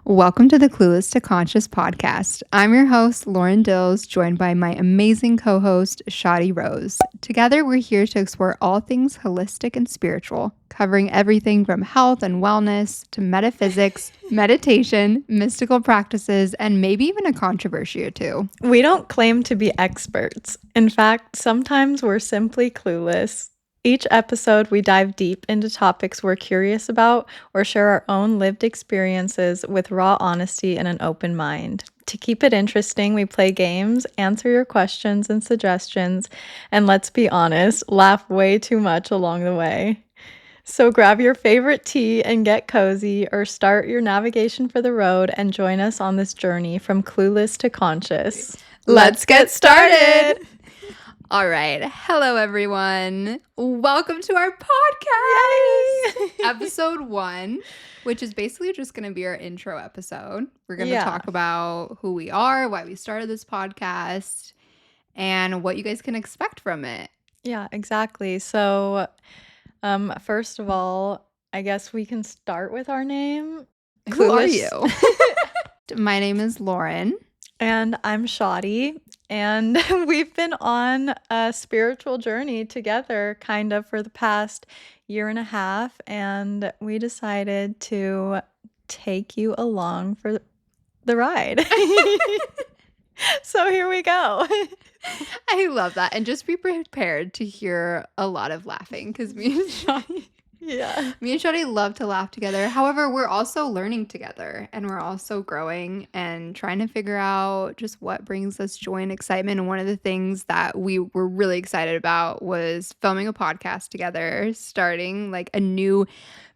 Welcome to the Clueless to Conscious podcast. I'm your host, Lauren Dills, joined by my amazing co host, Shaadi Rose. Together, we're here to explore all things holistic and spiritual, covering everything from health and wellness to metaphysics, meditation, mystical practices, and maybe even a controversy or two. We don't claim to be experts. In fact, sometimes we're simply clueless. Each episode, we dive deep into topics we're curious about or share our own lived experiences with raw honesty and an open mind. To keep it interesting, we play games, answer your questions and suggestions, and let's be honest, laugh way too much along the way. So grab your favorite tea and get cozy, or start your navigation for the road and join us on this journey from clueless to conscious. Let's get started! All right. Hello, everyone. Welcome to our podcast. Yay! Episode 1, which is basically just going to be our intro episode. We're going to talk about who we are, why we started this podcast, and what you guys can expect from it. Yeah, exactly. So, first of all, I guess we can start with our name. Who are you? My name is Lauren. And I'm Shaadi. And we've been on a spiritual journey together kind of for the past year and a half. And we decided to take you along for the ride. So here we go. I love that. And just be prepared to hear a lot of laughing because me and Shaadi love to laugh together. However, we're also learning together and we're also growing and trying to figure out just what brings us joy and excitement. And one of the things that we were really excited about was filming a podcast together, starting like a new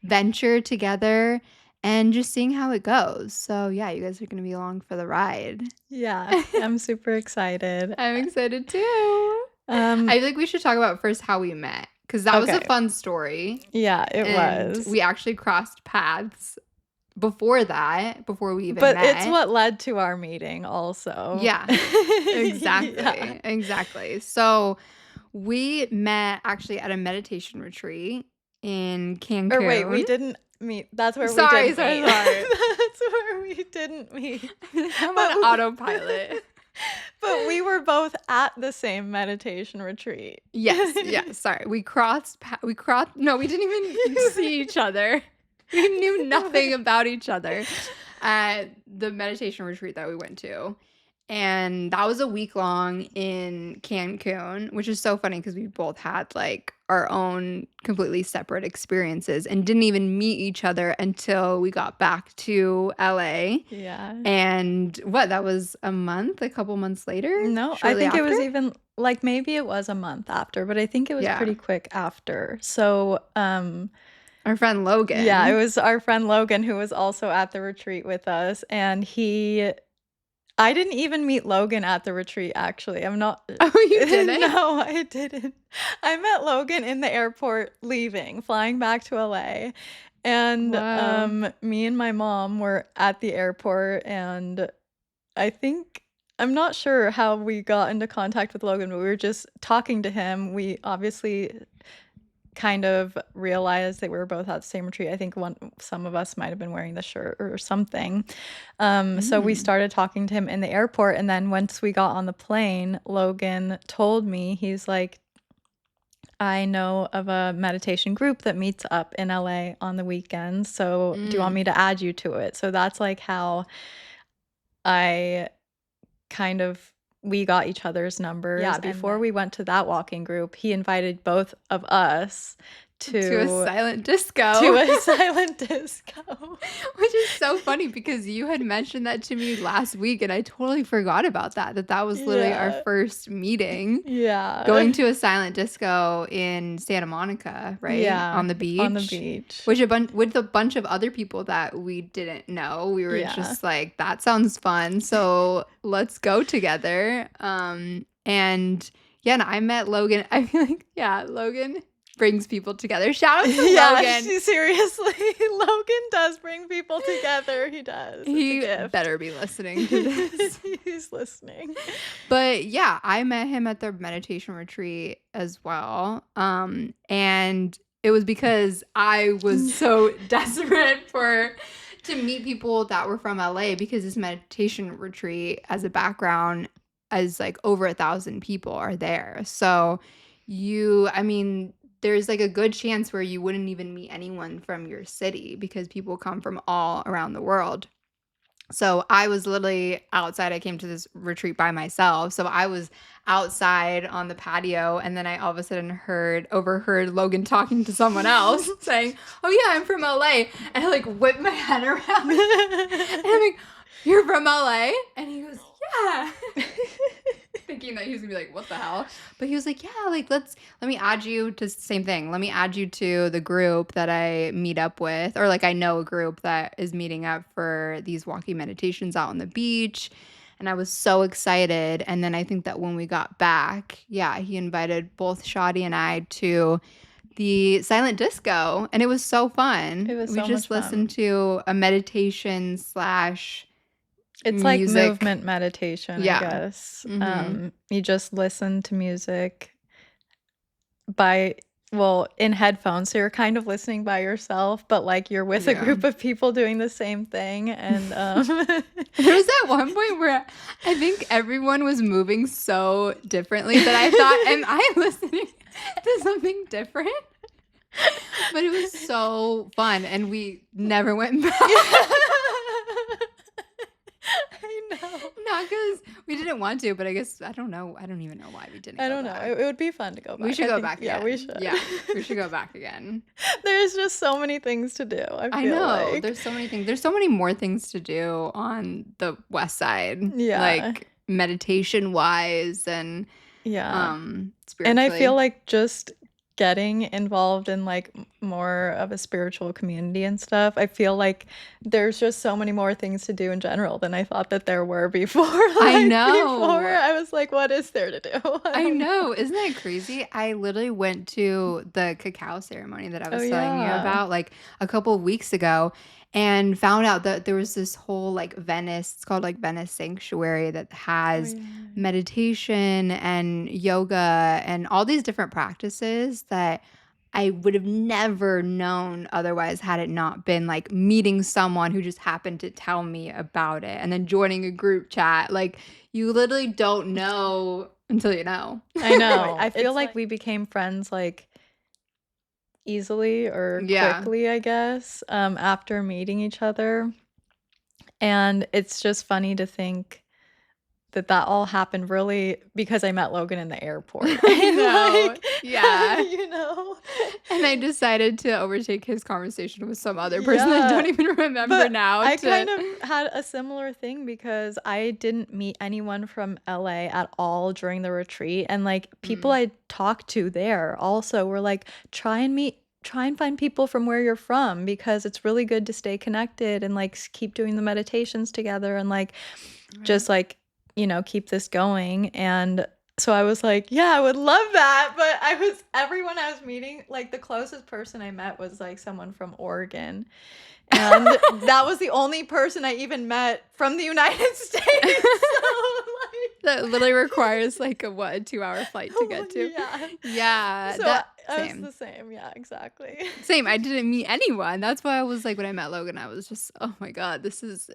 venture together and just seeing how it goes. So yeah, you guys are going to be along for the ride. Yeah, I'm super excited. I'm excited too. I feel like we should talk about first how we met. Because that was a fun story. Yeah, it was. We actually crossed paths before we even met. But it's what led to our meeting also. Yeah, exactly. Exactly. So we met actually at a meditation retreat in Cancun. Or wait, we didn't meet. That's where we didn't meet. Sorry. That's where we didn't meet. I'm on autopilot. But we were both at the same meditation retreat. Yes. Sorry. We no, we didn't even see each other. We knew nothing about each other at the meditation retreat that we went to. And that was a week long in Cancun, which is so funny because we both had like our own completely separate experiences and didn't even meet each other until we got back to LA. Yeah. And that was a couple months later? No, I think it was even like maybe it was a month after, but I think it was pretty quick after. So, our friend Logan. Yeah, it was our friend Logan who was also at the retreat with us, and I didn't even meet Logan at the retreat, actually. I'm not. Oh, you didn't? No, I didn't. I met Logan in the airport flying back to LA. And me and my mom were at the airport, and I'm not sure how we got into contact with Logan, but we were just talking to him. We obviously kind of realized that we were both at the same retreat. I think some of us might have been wearing the shirt or something. So we started talking to him in the airport, and then once we got on the plane, Logan told me, he's like, I know of a meditation group that meets up in LA on the weekends. So do you want me to add you to it? So that's like how we got each other's numbers. Yeah, before we went to that walking group, he invited both of us to a silent disco. Which is so funny because you had mentioned that to me last week and I totally forgot about that was literally our first meeting. Yeah. Going to a silent disco in Santa Monica, right? Yeah. On the beach. With a bunch of other people that we didn't know. We were just like, that sounds fun. So let's go together. And I met Logan. I feel like, Logan brings people together. Shout out to Logan. Seriously. Logan does bring people together. He does. He better be listening to this. He's listening. But yeah, I met him at the meditation retreat as well. And it was because I was so desperate for to meet people that were from LA because this meditation retreat as a background as like over 1,000 people are there. So I mean, there's like a good chance where you wouldn't even meet anyone from your city because people come from all around the world. So I was literally outside. I came to this retreat by myself. So I was outside on the patio, and then I all of a sudden overheard Logan talking to someone else saying, "Oh yeah, I'm from LA." And I like whipped my head around. And I'm like, "You're from LA?" And he goes, "Yeah." Thinking that he was gonna be like, "What the hell?" But he was like, "Yeah, like let me add you to same thing. Let me add you to the group that I meet up with, or like I know a group that is meeting up for these walking meditations out on the beach." And I was so excited. And then I think that when we got back, yeah, he invited both Shaadi and I to the silent disco, and it was so It fun. was We so much just fun. listened to a meditation slash It's like music. movement meditation, I Yeah. guess. Mm-hmm. You just listen to music in headphones, so you're kind of listening by yourself, but like you're with a Yeah. group of people doing the same thing, and There was that one point where I think everyone was moving so differently that I thought, am I listening to something different? But it was so fun, and we never went back. I know. Not because we didn't want to, but I guess I don't know. I don't even know why we didn't I go don't know. back. It would be fun to go back. We should I go think, back yeah, again. we should. Yeah, we should go back again. There's just so many things to do, I feel know. like. There's so many things. There's so many more things to do on the west side. Yeah. Like meditation wise and Yeah. spiritually. And I feel like just getting involved in like more of a spiritual community and stuff, I feel like there's just so many more things to do in general than I thought that there were before. I know. Before I was like, what is there to do? I know. Isn't that crazy? I literally went to the cacao ceremony that I was telling you about like a couple of weeks ago and found out that there was this whole like Venice, it's called like Venice Sanctuary that has meditation and yoga and all these different practices that I would have never known otherwise had it not been like meeting someone who just happened to tell me about it and then joining a group chat. Like you literally don't know until you know. I know. I feel like we became friends like easily or quickly, I guess, after meeting each other. And it's just funny to think that all happened really because I met Logan in the airport. I know. Like, yeah. you know. And I decided to overtake his conversation with some other person I don't even remember now. I kind of had a similar thing because I didn't meet anyone from LA at all during the retreat. And like people I talked to there also were like, try and find people from where you're from because it's really good to stay connected and like keep doing the meditations together and like just like, you know, keep this going. And so I was like, yeah, I would love that. But everyone I was meeting, like the closest person I met was like someone from Oregon. And that was the only person I even met from the United States. That literally requires like a 2-hour flight to get to. Yeah. So I was the same. Yeah, exactly. Same. I didn't meet anyone. That's why I was like, when I met Logan, I was just, oh my God, this is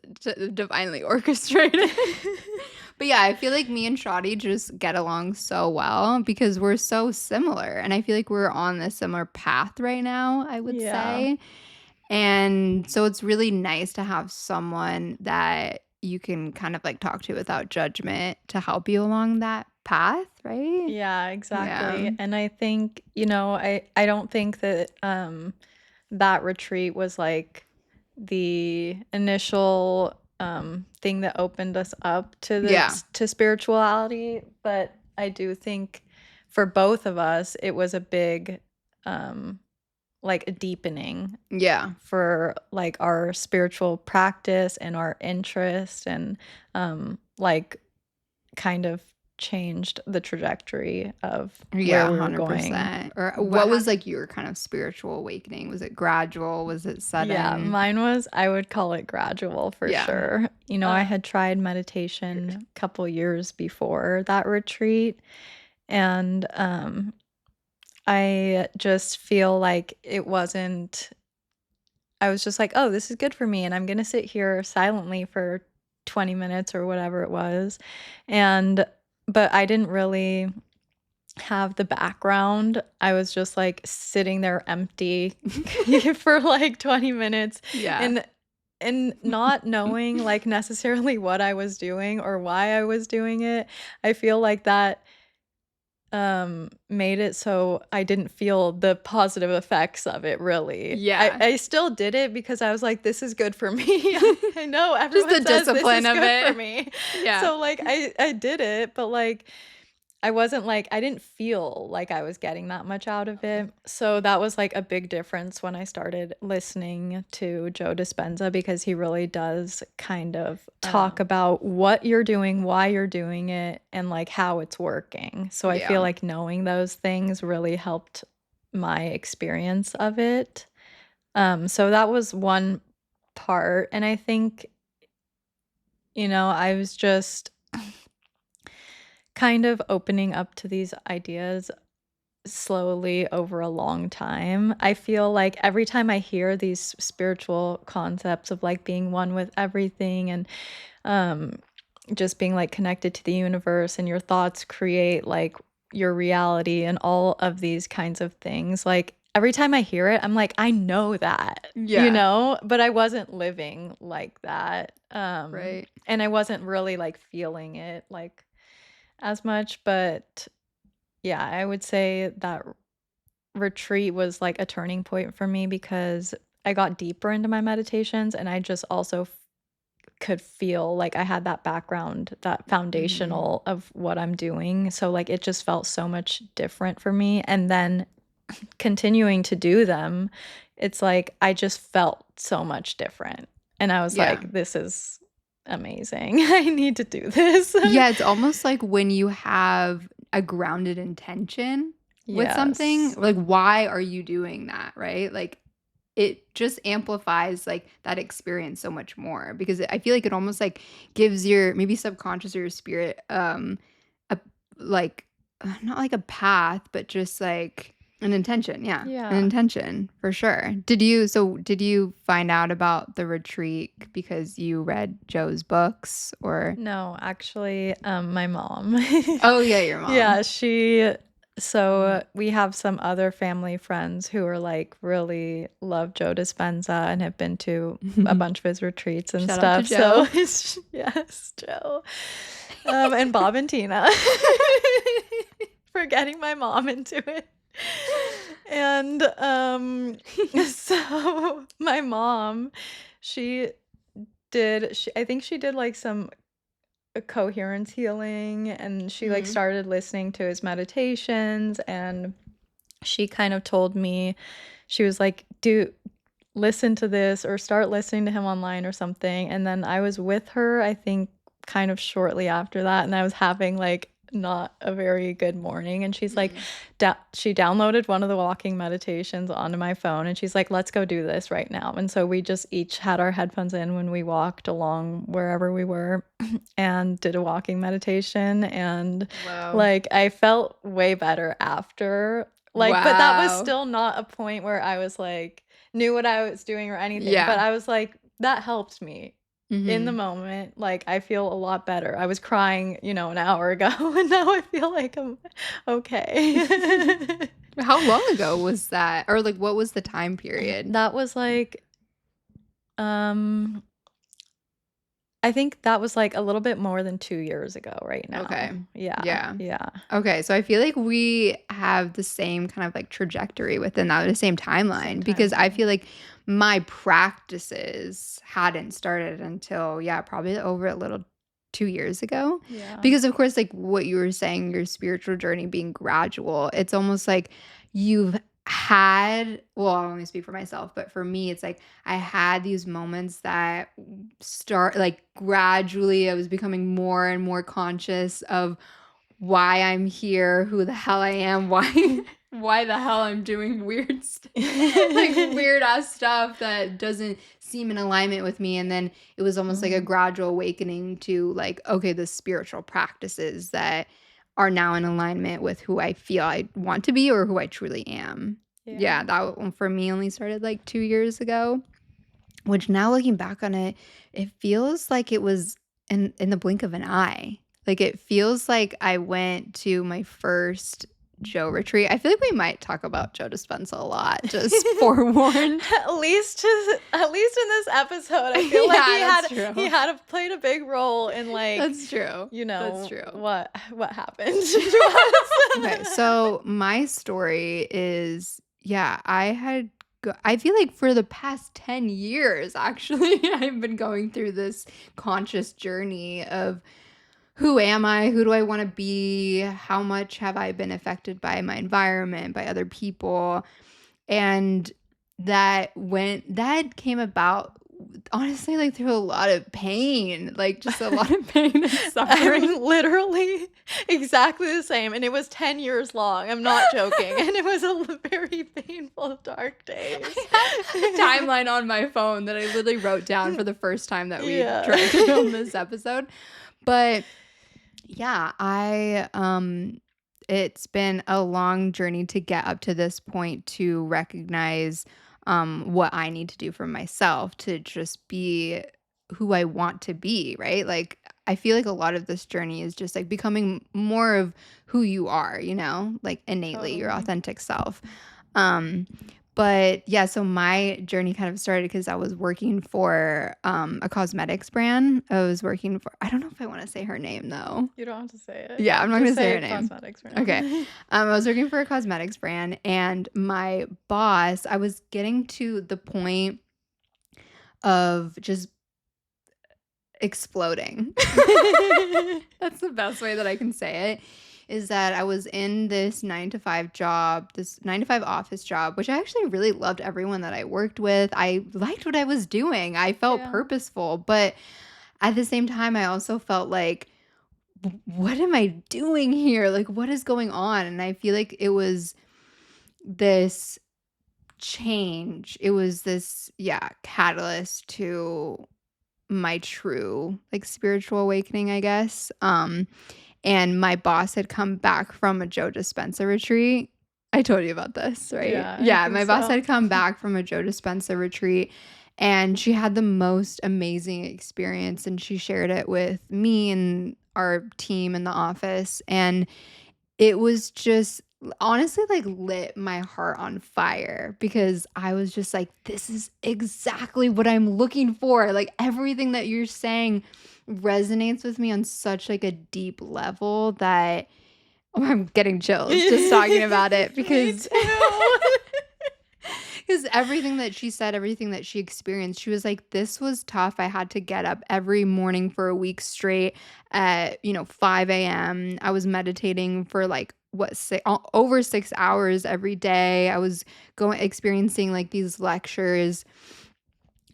divinely orchestrated. But yeah, I feel like me and Shaadi just get along so well because we're so similar. And I feel like we're on a similar path right now, I would say. And so it's really nice to have someone that you can kind of like talk to without judgment to help you along that path, right? Yeah, exactly. Yeah. And I think, you know, I don't think that that retreat was like the initial thing that opened us up to to spirituality, but I do think for both of us it was a big like a deepening for like our spiritual practice and our interest and like kind of changed the trajectory of where we were 100%. Going. Or what was like your kind of spiritual awakening? Was it gradual? Was it sudden? Yeah, mine was, I would call it gradual for sure. You know, I had tried meditation a couple years before that retreat, and I just feel like it wasn't, I was just like, "Oh, this is good for me, and I'm gonna sit here silently for 20 minutes," or whatever it was, and but I didn't really have the background. I was just, like, sitting there empty for, like, 20 minutes Yeah. and not knowing, like, necessarily what I was doing or why I was doing it. I feel like that made it so I didn't feel the positive effects of it really. Yeah. I still did it because I was like, "This is good for me." I know Just the everyone says this discipline is of good for it. me. Yeah. So, like, I did it, but, like, I wasn't like I didn't feel like I was getting that much out of it. So that was like a big difference when I started listening to Joe Dispenza because he really does kind of talk about what you're doing, why you're doing it, and like how it's working. So I feel Yeah. like knowing those things really helped my experience of it. So that was one part. And I think, I was just kind of opening up to these ideas slowly over a long time. I feel like every time I hear these spiritual concepts of like being one with everything and um just being like connected to the universe and your thoughts create like your reality and all of these kinds of things. Like every time I hear it, I'm like, I know that, Yeah. but I wasn't living like that. Right. And I wasn't really like feeling it like as much, but yeah, I would say that retreat was like a turning point for me because I got deeper into my meditations and I just also could feel like I had that background, that Mhm. foundational of what I'm doing. So like it just felt so much different for me. And then continuing to do them, it's like I just felt so much different. And I was Yeah. like, this is amazing. I need to do this. Yeah, it's almost like when you have a grounded intention with something, Yes. like, why are you doing that, right? Like, it just amplifies, like, that experience so much more because I feel like it almost, like, gives your maybe subconscious or your spirit, a like, not like a path, but just, like, an intention, yeah, an Yeah. intention for sure. Did you find out about the retreat because you read Joe's books or No, actually, my mom. Oh, yeah, your mom. Yeah, we have some other family friends who are like really love Joe Dispenza and have been to a bunch of his retreats and Shout out to stuff. So Joe. yes, Joe. And Bob and Tina for getting my mom into it. And so my mom, she I think she did like some a coherence healing and she like Mhm. started listening to his meditations and she kind of told me she was like do listen to this or start listening to him online or something and then I was with her I think kind of shortly after that and I was having like not a very good morning and she's like Mm. she downloaded one of the walking meditations onto my phone and she's like let's go do this right now and so we just each had our headphones in when we walked along wherever we were and did a walking meditation and Wow. like I felt way better after like but that was Wow. still not a point where I was like knew what I was doing or anything, but Yeah. I was like, that helped me in the Mhm. moment. Like, I feel a lot better. I was crying, an hour ago, and now I feel like I'm okay. How long ago was that? Or, like, what was the time period? That was like, um, I think that was like a little bit more than 2 years ago right Okay. now. Yeah, Yeah. yeah. Okay, so I feel like we have the same kind of, like, trajectory within that, the same Same timeline, because I timeline. feel like my practices hadn't started until, yeah, probably over a little 2 years ago. Yeah. Because, of course, like, what you were saying, your spiritual journey being gradual, it's almost like you've had well, I'll only speak for myself, but for me, it's like I had these moments that start like, gradually, I was becoming more and more conscious of why I'm here, who the hell I am, why the hell I'm doing weird like weird ass stuff that doesn't seem in alignment with me. And then it was almost like a Mhm. gradual awakening to like, okay, the spiritual practices that are now in alignment with who I feel I want to be or who I truly am. Yeah. Yeah, that one for me only started like 2 years ago. which now looking back on it, it feels like it was in the blink of an eye. Like, it feels like I went to my first Joe retreat. I feel like we might talk about Joe Dispenza a lot, just forewarned. At least in this episode, I feel like he had played a big role in, like, That's true. That's true. What happened to us. Okay, so my story is, yeah, I feel like for the past 10 years, actually, I've been going through this conscious journey of who am I? Who do I want to be? How much have I been affected by my environment, by other people? And that came about, honestly, like, through a lot of pain, like, just a lot of pain and suffering. I'm literally exactly the same, and it was 10 years long. I'm not joking, and it was a very painful, dark days. I have a timeline on my phone that I literally wrote down for the first time that we tried to film this episode. But yeah, it's been a long journey to get up to this point to recognize what I need to do for myself to just be who I want to be, right? Like, I feel like a lot of this journey is just like becoming more of who you are, like innately your Totally. authentic self. Um, but yeah, so my journey kind of started because I was working for a cosmetics brand. I don't know if I want to say her name though. You don't have to say it. Yeah, I'm not going to say her name. Cosmetics brand. Okay. I was working for a cosmetics brand, and my boss, I was getting to the point of just exploding. That's the best way that I can say it. Is that I was in this 9 to 5 job, this 9 to 5 office job, which I actually really loved everyone that I worked with. I liked what I was doing. I felt purposeful, but at the same time, I also felt like, what am I doing here? Like, what is going on? And I feel like it was this change. It was this, catalyst to my true, like, spiritual awakening, I guess. And my boss had come back from a Joe Dispenza retreat. I told you about this, right? Yeah, My boss had come back from a Joe Dispenza retreat, and she had the most amazing experience, and she shared it with me and our team in the office, and it was just honestly, like, lit my heart on fire because I was just like, this is exactly what I'm looking for. Like, everything that you're saying resonates with me on such, like, a deep level that I'm getting chills just talking about it because because everything that she said, everything that she experienced, she was like, this was tough. I had to get up every morning for a week straight at, 5 a.m. I was meditating for like over 6 hours every day. I was experiencing like these lectures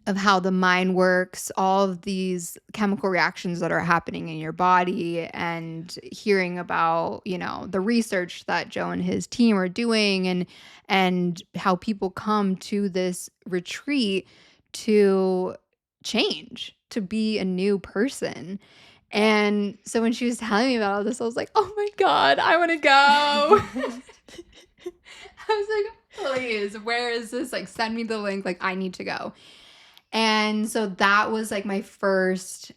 of how the mind works, all of these chemical reactions that are happening in your body, and hearing about, the research that Joe and his team are doing, and how people come to this retreat to change, to be a new person. And so when she was telling me about all this, I was like, oh my God, I want to go. I was like, please, where is this? Like, send me the link. Like, I need to go. And so that was like my first.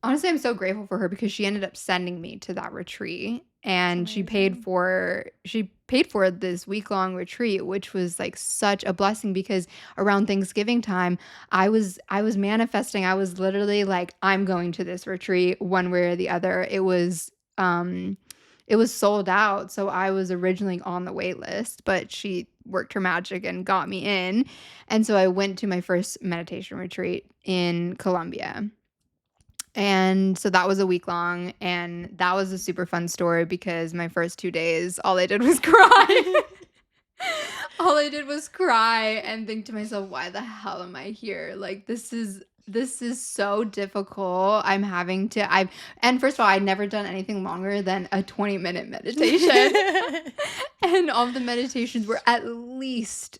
Honestly, I'm so grateful for her because she ended up sending me to that retreat, and she paid for this week-long retreat, which was like such a blessing because around Thanksgiving time, I was manifesting. I was literally like, I'm going to this retreat one way or the other. It was sold out, so I was originally on the wait list, but she worked her magic and got me in. And so I went to my first meditation retreat in Colombia. And so that was a week long, and that was a super fun story because my first 2 days, all I did was cry. All I did was cry and think to myself, why the hell am I here? Like, this is so difficult. And first of all, I'd never done anything longer than a 20-minute meditation. And all of the meditations were at least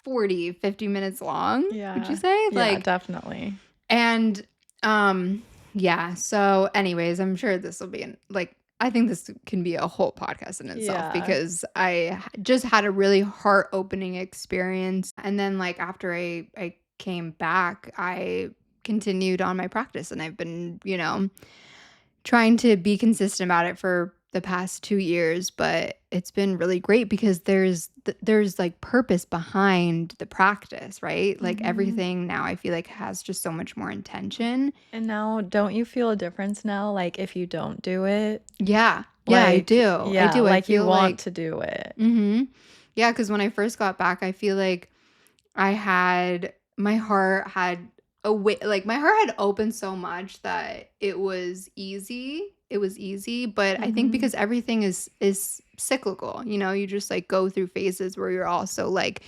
40, 50 minutes long. Yeah. Would you say? Yeah, definitely. And so anyways, I'm sure this will be I think this can be a whole podcast in itself because I just had a really heart-opening experience. And then, like, after I came back, I continued on my practice, and I've been, trying to be consistent about it for the past 2 years, but it's been really great because there's like purpose behind the practice, right? Like Mhm. everything now I feel like has just so much more intention. And now, don't you feel a difference now, like, if you don't do it? Yeah. Yeah, I Like, do. I yeah, do. I like you feel want like to do it. mhm. Yeah, cuz when I first got back, I feel like I had my heart had a way, like my heart had opened so much that it was easy. It was easy, but I think Mhm. because everything is cyclical, you just like go through phases where you're also like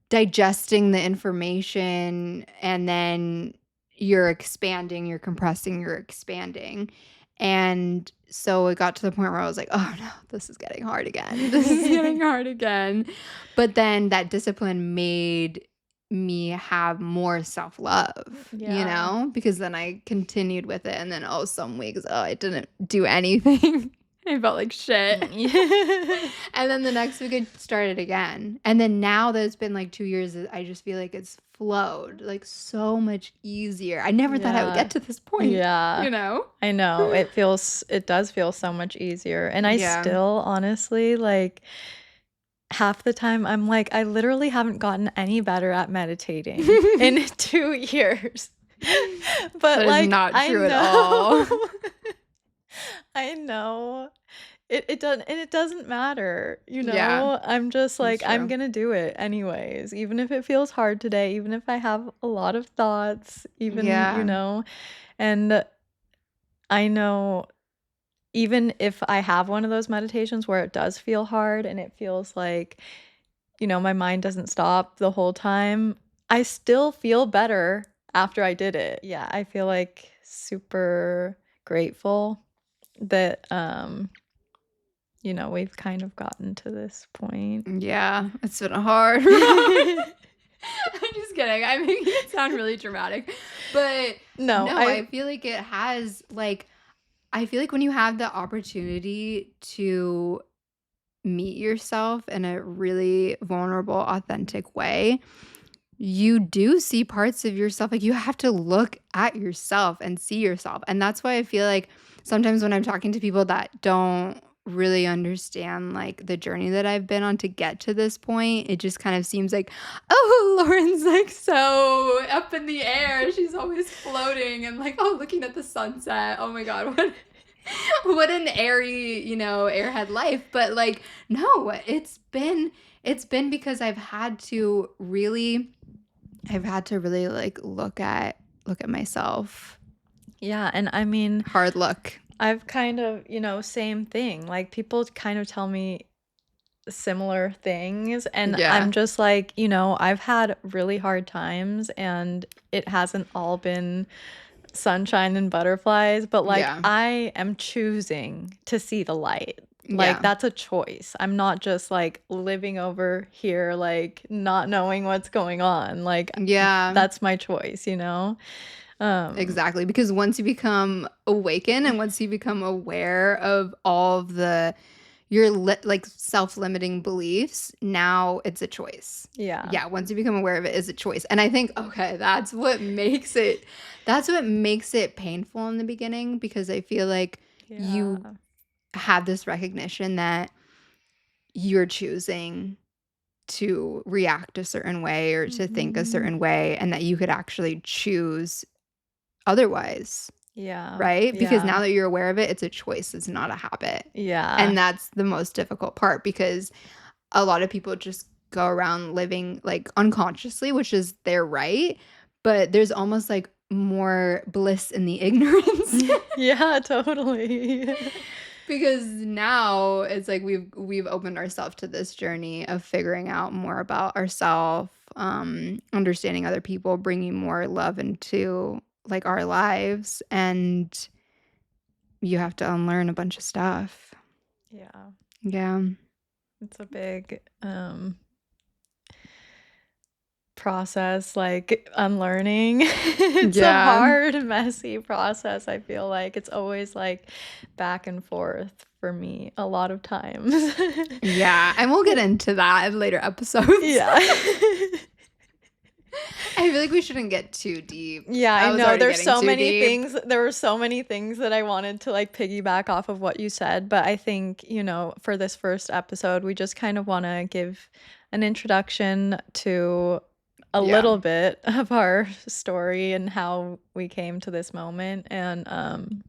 digesting the information, and then you're expanding, you're compressing, you're expanding. And so it got to the point where I was like, "Oh no, this is getting hard again. This is getting hard again." But then that discipline made me have more self-love, Yeah. because then I continued with it, and then some weeks, I didn't do anything. I felt like shit. Mm. And then the next week I started again. And then now that it's been like 2 years, I just feel like it's flowed like so much easier. I never thought I would Yeah. get to this point, Yeah. you know? I know. It does feel so much easier. And I Yeah. still honestly, like, half the time I'm like, I literally haven't gotten any better at meditating in 2 years. But, That is like, not I true at all. know. I know. It doesn't matter, you Yeah, know? I'm just that's like, I'm true. gonna do it anyways, even if it feels hard today, even if I have a lot of thoughts, even, Yeah. and I know even if I have one of those meditations where it does feel hard and it feels like, my mind doesn't stop the whole time, I still feel better after I did it. Yeah, I feel like super grateful that we've kind of gotten to this point. Yeah, it's been a hard road. I'm just kidding. I'm making it sound really dramatic. But No, no, I I feel like it has like I feel like when you have the opportunity to meet yourself in a really vulnerable, authentic way, you do see parts of yourself. Like you have to look at yourself and see yourself. And that's why I feel like sometimes when I'm talking to people that don't really understand like the journey that I've been on to get to this point, it just kind of seems like, oh, Lauren's like so up in the air. She's always floating and like, oh, looking at the sunset. Oh my God, what what an airy, airhead life. But like, no, it's been because I've had to really like look at myself. yeah, and I mean, Hard look. I've kind of, same thing. Like people kind of tell me similar things and Yeah. I'm just like, I've had really hard times and it hasn't all been sunshine and butterflies, but like Yeah. I am choosing to see the light. Like Yeah. that's a choice. I'm not just like living over here like not knowing what's going on. Like Yeah. that's my choice. Um Exactly. Because once you become awakened and once you become aware of all of like self-limiting beliefs, now it's a choice. yeah. Yeah, once you become aware of it, is a choice. And I think, okay, that's what makes it painful in the beginning, because I feel like Yeah. you have this recognition that you're choosing to react a certain way or to think a Mhm. certain way, and that you could actually choose otherwise, Yeah. right? Because now Yeah. that you're aware of it, it's a choice, it's not a habit. Yeah. And that's the most difficult part, because a lot of people just go around living like unconsciously, which is their right, but there's almost like more bliss in the ignorance. Yeah, totally. Because now it's like we've opened ourselves to this journey of figuring out more about ourselves, understanding other people, bringing more love into like our lives, and you have to unlearn a bunch of stuff. Yeah. Yeah. It's a big process, like unlearning. It's a Yeah. hard, messy process. I feel like it's always like back and forth for me a lot of times. Yeah. And we'll get into that in later episodes. Yeah. I feel like we shouldn't get too deep. Yeah, I was know. already There's getting so too many deep. things. There were so many things that I wanted to like piggyback off of what you said, but I think, for this first episode, we just kind of want to give an introduction to a Yeah. little bit of our story and how we came to this moment. And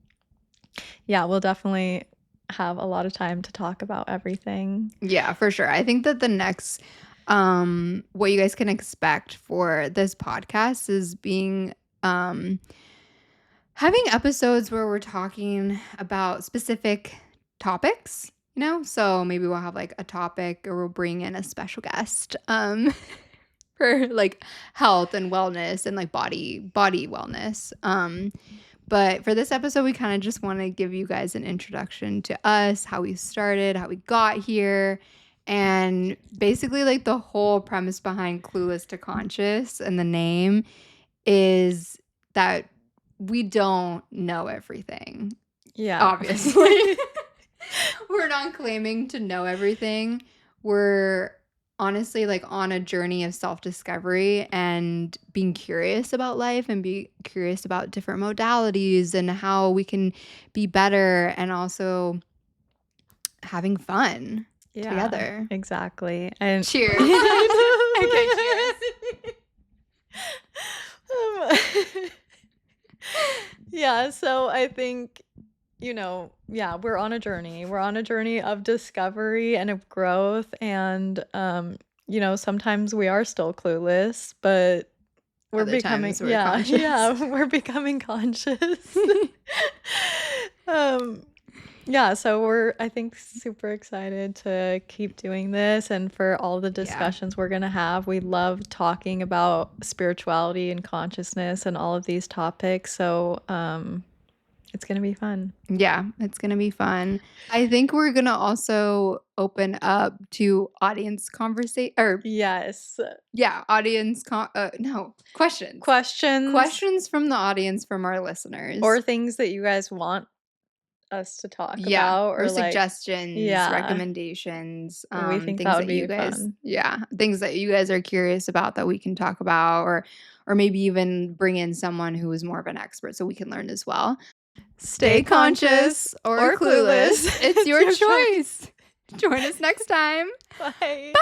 yeah, we'll definitely have a lot of time to talk about everything. Yeah, for sure. I think that the next what you guys can expect for this podcast is being having episodes where we're talking about specific topics, So maybe we'll have like a topic or we'll bring in a special guest for like health and wellness and like body wellness. But for this episode, we kind of just want to give you guys an introduction to us, how we started, how we got here, and basically like the whole premise behind Clueless to Conscious and the name is that we don't know everything. Yeah. Obviously. We're not claiming to know everything. We're honestly like on a journey of self-discovery and being curious about life and be curious about different modalities and how we can be better and also having fun together. Exactly. And cheers. Okay, cheers. Yeah, so I think we're on a journey. We're on a journey of discovery and of growth. And, sometimes we are still clueless, but we're Other becoming, times we're conscious. we're becoming conscious. Yeah, so we're, I think, super excited to keep doing this and for all the discussions we're going to have. We love talking about spirituality and consciousness and all of these topics. So, it's going to be fun. Yeah, it's going to be fun. I think we're going to also open up to audience conversation or Yes. yeah, audience no, questions. Questions from the audience from our listeners. Or things that you guys want us to talk about or like suggestions, recommendations, we think things that would that you be guys fun. things that you guys are curious about that we can talk about or maybe even bring in someone who is more of an expert so we can learn as well. Stay conscious or clueless. It's your choice. Join us next time. Bye. Bye.